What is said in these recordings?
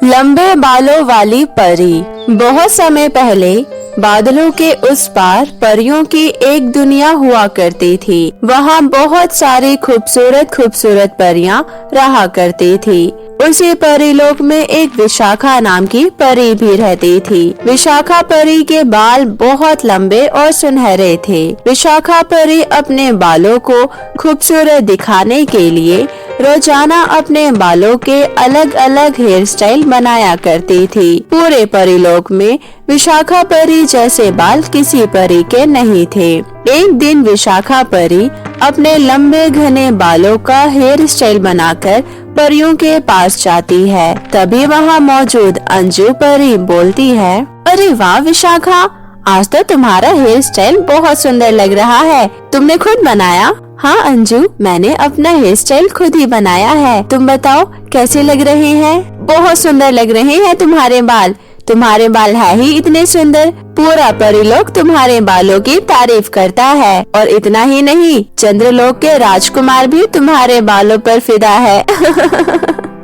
लंबे बालों वाली परी। बहुत समय पहले बादलों के उस पार परियों की एक दुनिया हुआ करती थी। वहाँ बहुत सारी खूबसूरत खूबसूरत परियां रहा करती थी। उसी परीलोक में एक विशाखा नाम की परी भी रहती थी। विशाखा परी के बाल बहुत लंबे और सुनहरे थे। विशाखा परी अपने बालों को खूबसूरत दिखाने के लिए रोजाना अपने बालों के अलग अलग हेयर स्टाइल बनाया करती थी। पूरे परीलोक में विशाखा परी जैसे बाल किसी परी के नहीं थे। एक दिन विशाखा परी अपने लंबे घने बालों का हेयर स्टाइल बनाकर परियों के पास जाती है। तभी वहाँ मौजूद अंजू परी बोलती है, अरे वाह विशाखा, आज तो तुम्हारा हेयर स्टाइल बहुत सुंदर लग रहा है। तुमने खुद बनाया? हाँ अंजू, मैंने अपना हेयर स्टाइल खुद ही बनाया है। तुम बताओ कैसे लग रहे हैं? बहुत सुंदर लग रहे हैं तुम्हारे बाल। तुम्हारे बाल है ही इतने सुंदर, पूरा परीलोक तुम्हारे बालों की तारीफ करता है। और इतना ही नहीं, चंद्रलोक के राजकुमार भी तुम्हारे बालों पर फिदा है।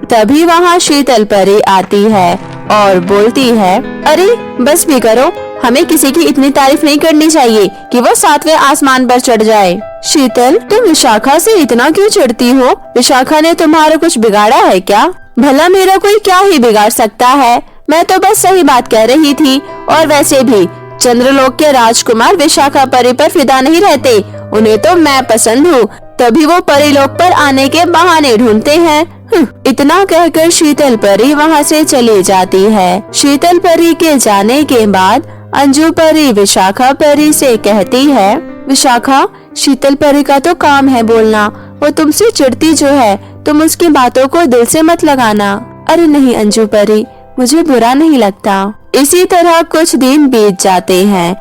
तभी वहाँ शीतल परी आती है और बोलती है, अरे बस भी करो, हमें किसी की इतनी तारीफ नहीं करनी चाहिए कि वो 7वें आसमान पर चढ़ जाए। शीतल, तुम विशाखा से इतना क्यों चिढ़ती हो? विशाखा ने तुम्हारा कुछ बिगाड़ा है क्या? भला मेरा कोई क्या ही बिगाड़ सकता है, मैं तो बस सही बात कह रही थी। और वैसे भी चंद्रलोक के राजकुमार विशाखा परी पर फिदा नहीं रहते, उन्हें तो मैं पसंद हूँ, तभी वो परीलोक पर आने के बहाने ढूंढते हैं। इतना कहकर शीतल परी वहाँ से चली जाती है। शीतल परी के जाने के बाद अंजू परी विशाखा परी से कहती है, विशाखा, शीतल परी का तो काम है बोलना, वो तुमसे चिढ़ती जो है, तुम उसकी बातों को दिल से मत लगाना। अरे नहीं अंजू परी, मुझे बुरा नहीं लगता। इसी तरह कुछ दिन बीत जाते हैं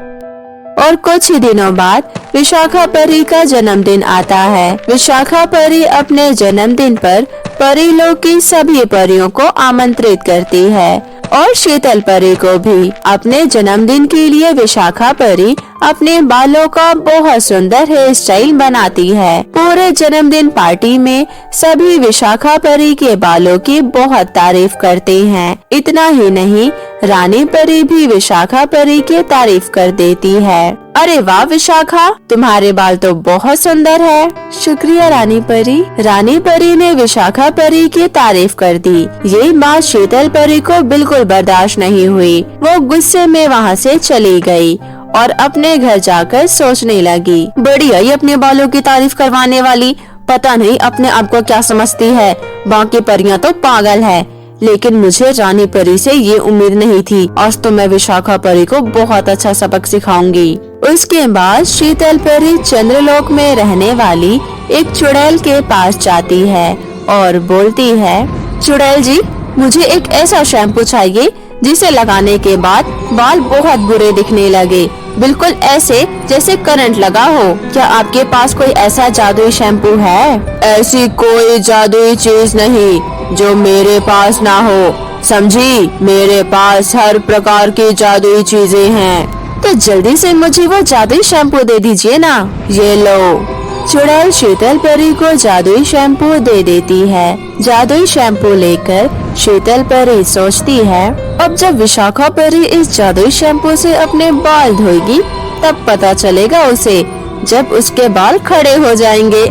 और कुछ ही दिनों बाद विशाखा परी का जन्मदिन आता है। विशाखा परी अपने जन्मदिन पर परीलोक की सभी परियों को आमंत्रित करती है और शीतल परी को भी। अपने जन्मदिन के लिए विशाखा परी अपने बालों का बहुत सुंदर हेयर स्टाइल बनाती है। पूरे जन्मदिन पार्टी में सभी विशाखा परी के बालों की बहुत तारीफ करते हैं। इतना ही नहीं, रानी परी भी विशाखा परी की तारीफ कर देती है। अरे वाह विशाखा, तुम्हारे बाल तो बहुत सुंदर है। शुक्रिया रानी परी। रानी परी ने विशाखा परी की तारीफ कर दी। ये बात शीतल परी को बिल्कुल बर्दाश्त नहीं हुई। वो गुस्से में वहाँ से चली गई और अपने घर जाकर सोचने लगी, बड़ी आई अपने बालों की तारीफ करवाने वाली, पता नहीं अपने आप को क्या समझती है। बाकी परियां तो पागल है, लेकिन मुझे रानी परी से ये उम्मीद नहीं थी। आज तो मैं विशाखा परी को बहुत अच्छा सबक सिखाऊंगी। उसके बाद शीतल परी चंद्रलोक में रहने वाली एक चुड़ैल के पास जाती है और बोलती है, चुड़ैल जी, मुझे एक ऐसा शैम्पू चाहिए जिसे लगाने के बाद बाल बहुत बुरे दिखने लगे, बिल्कुल ऐसे जैसे करंट लगा हो। क्या आपके पास कोई ऐसा जादुई शैम्पू है? ऐसी कोई जादुई चीज नहीं जो मेरे पास ना हो, समझी? मेरे पास हर प्रकार की जादुई चीजें हैं। तो जल्दी से मुझे वो जादुई शैम्पू दे दीजिए ना। ये लो। चुड़ैल शीतल परी को जादुई शैम्पू दे देती है। जादुई शैम्पू लेकर शीतल परी सोचती है, अब जब विशाखा परी इस जादुई शैम्पू से अपने बाल धोएगी तब पता चलेगा उसे, जब उसके बाल खड़े हो जाएंगे।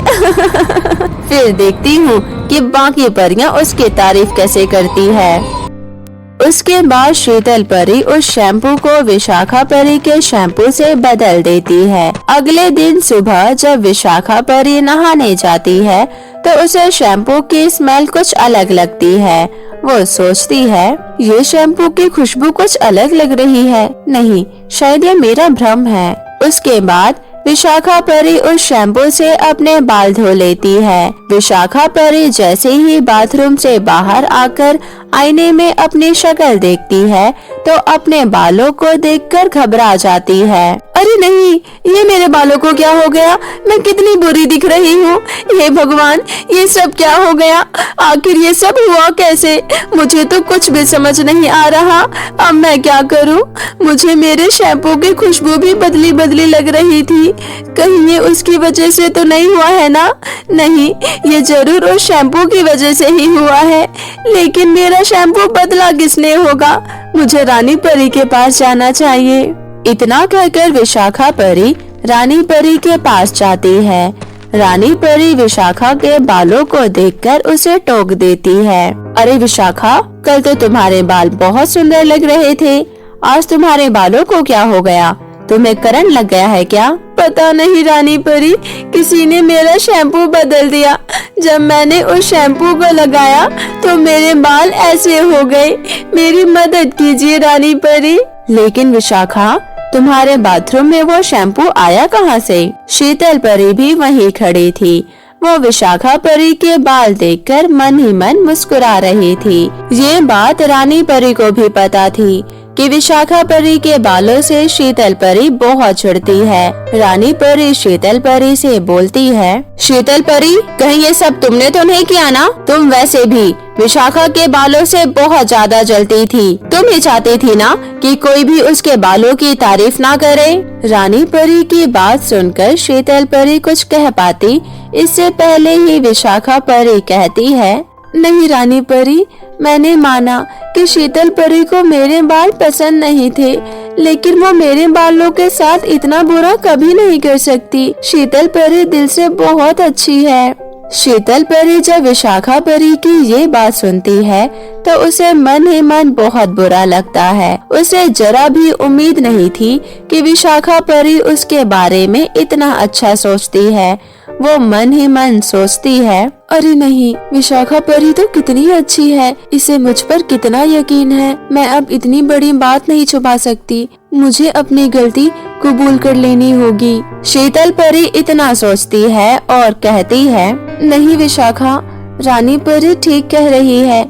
फिर देखती हूँ कि बाकी परियां उसकी तारीफ कैसे करती है। उसके बाद शीतल परी उस शैम्पू को विशाखा परी के शैम्पू से बदल देती है। अगले दिन सुबह जब विशाखा परी नहाने जाती है तो उसे शैम्पू की स्मेल कुछ अलग लगती है। वो सोचती है, ये शैम्पू की खुशबू कुछ अलग लग रही है, नहीं शायद ये मेरा भ्रम है। उसके बाद विशाखा परी उस शैम्पू से अपने बाल धो लेती है। विशाखा परी जैसे ही बाथरूम से बाहर आकर आईने में अपनी शक्ल देखती है तो अपने बालों को देखकर घबरा जाती है। अरे नहीं, ये मेरे बालों को क्या हो गया? मैं कितनी बुरी दिख रही हूँ। हे भगवान, ये सब क्या हो गया? आखिर ये सब हुआ कैसे? मुझे तो कुछ भी समझ नहीं आ रहा। अब मैं क्या करूँ? मुझे मेरे शैम्पू की खुशबू भी बदली बदली लग रही थी। कहीं ये उसकी वजह से तो नहीं हुआ है ना? नहीं, ये जरूर उस शैम्पू की वजह से ही हुआ है। लेकिन मेरा शैम्पू बदला किसने होगा? मुझे रानी परी के पास जाना चाहिए। इतना कहकर विशाखा परी रानी परी के पास जाती है। रानी परी विशाखा के बालों को देखकर उसे टोक देती है। अरे विशाखा, कल तो तुम्हारे बाल बहुत सुंदर लग रहे थे, आज तुम्हारे बालों को क्या हो गया? तुम्हें करंट लग गया है क्या? पता नहीं रानी परी, किसी ने मेरा शैम्पू बदल दिया। जब मैंने उस शैम्पू को लगाया तो मेरे बाल ऐसे हो गए। मेरी मदद कीजिए रानी परी। लेकिन विशाखा, तुम्हारे बाथरूम में वो शैम्पू आया कहाँ से? शीतल परी भी वहीं खड़ी थी। वो विशाखा परी के बाल देखकर मन ही मन मुस्कुरा रही थी। ये बात रानी परी को भी पता थी कि विशाखा परी के बालों से शीतल परी बहुत चिढ़ती है। रानी परी शीतल परी से बोलती है, शीतल परी, कहीं ये सब तुमने तो नहीं किया ना? तुम वैसे भी विशाखा के बालों से बहुत ज्यादा जलती थी। तुम ही चाहती थी ना कि कोई भी उसके बालों की तारीफ ना करे। रानी परी की बात सुनकर शीतल परी कुछ कह पाती इससे पहले ही विशाखा परी कहती है, नहीं रानी परी, मैंने माना कि शीतल परी को मेरे बाल पसंद नहीं थे, लेकिन वो मेरे बालों के साथ इतना बुरा कभी नहीं कर सकती। शीतल परी दिल से बहुत अच्छी है। शीतल परी जब विशाखा परी की ये बात सुनती है तो उसे मन ही मन बहुत बुरा लगता है। उसे जरा भी उम्मीद नहीं थी कि विशाखा परी उसके बारे में इतना अच्छा सोचती है। वो मन ही मन सोचती है, अरे नहीं, विशाखा परी तो कितनी अच्छी है, इसे मुझ पर कितना यकीन है। मैं अब इतनी बड़ी बात नहीं छुपा सकती, मुझे अपनी गलती कबूल कर लेनी होगी। शीतल परी इतना सोचती है और कहती है, नहीं विशाखा, रानी परी ठीक कह रही है।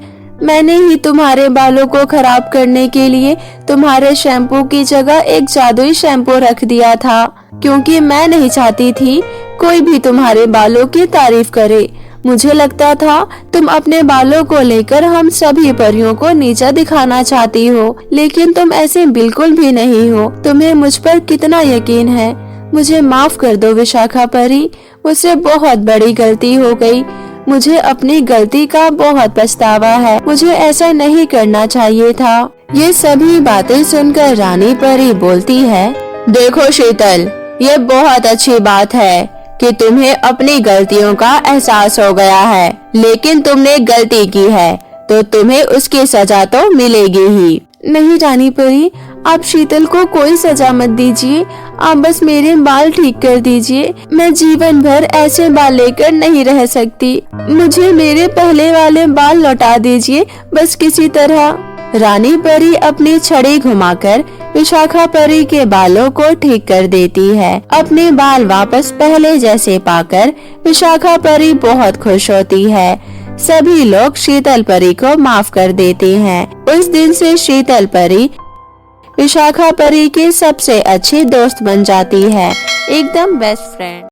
मैंने ही तुम्हारे बालों को खराब करने के लिए तुम्हारे शैम्पू की जगह एक जादुई शैम्पू रख दिया था, क्योंकि मैं नहीं चाहती थी कोई भी तुम्हारे बालों की तारीफ करे। मुझे लगता था तुम अपने बालों को लेकर हम सभी परियों को नीचा दिखाना चाहती हो, लेकिन तुम ऐसे बिल्कुल भी नहीं हो। तुम्हें मुझ पर कितना यकीन है। मुझे माफ कर दो विशाखा परी, मुझसे बहुत बड़ी गलती हो गई। मुझे अपनी गलती का बहुत पछतावा है। मुझे ऐसा नहीं करना चाहिए था। ये सभी बातें सुनकर रानी परी बोलती है, देखो शीतल, ये बहुत अच्छी बात है कि तुम्हें अपनी गलतियों का एहसास हो गया है, लेकिन तुमने गलती की है तो तुम्हें उसकी सजा तो मिलेगी ही। नहीं रानी परी, आप शीतल को कोई सजा मत दीजिए, आप बस मेरे बाल ठीक कर दीजिए। मैं जीवन भर ऐसे बाल लेकर नहीं रह सकती। मुझे मेरे पहले वाले बाल लौटा दीजिए, बस किसी तरह। रानी परी अपनी छड़ी घुमाकर विशाखा परी के बालों को ठीक कर देती है। अपने बाल वापस पहले जैसे पाकर विशाखा परी बहुत खुश होती है। सभी लोग शीतल परी को माफ कर देते हैं। उस दिन से शीतल परी विशाखा परी की सबसे अच्छी दोस्त बन जाती है, एकदम बेस्ट फ्रेंड।